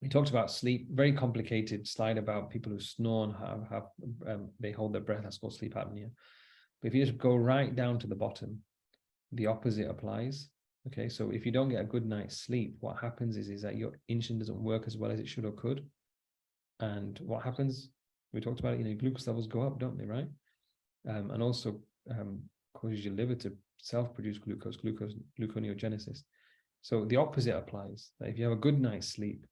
We talked about sleep, very complicated slide about people who snore and they hold their breath. That's called sleep apnea. But if you just go right down to the bottom, the opposite applies. Okay, so if you don't get a good night's sleep, what happens is that your insulin doesn't work as well as it should or could. And what happens, we talked about it, glucose levels go up, don't they, right? And also causes your liver to self-produce gluconeogenesis. So the opposite applies. That if you have a good night's sleep,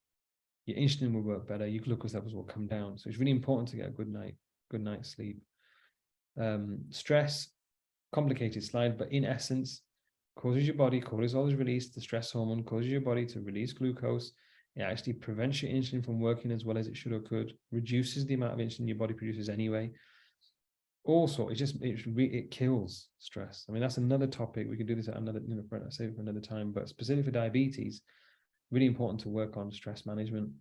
your insulin will work better, your glucose levels will come down. So it's really important to get a good night's sleep. Stress, complicated slide, but in essence, causes your body, cortisol is released, the stress hormone causes your body to release glucose. It actually prevents your insulin from working as well as it should or could, reduces the amount of insulin your body produces anyway. Also, it kills stress. I mean, that's another topic. We could do this at another, save it for another time, but specifically for diabetes, really important to work on stress management.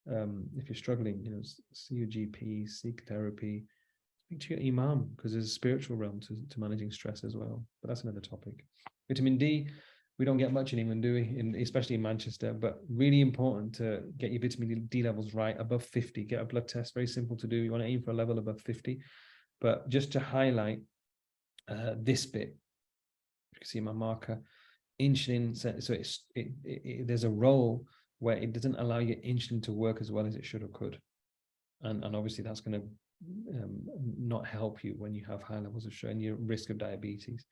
If you're struggling, see your GP, seek therapy, speak to your imam, because there's a spiritual realm to managing stress as well. But that's another topic. Vitamin D, we don't get much in England, do we? Especially in Manchester, but really important to get your vitamin D levels right, above 50. Get a blood test, very simple to do. You want to aim for a level above 50. But just to highlight this bit, you can see my marker, insulin. So there's a role where it doesn't allow your insulin to work as well as it should or could. And obviously that's going to not help you when you have high levels of sugar and your risk of diabetes.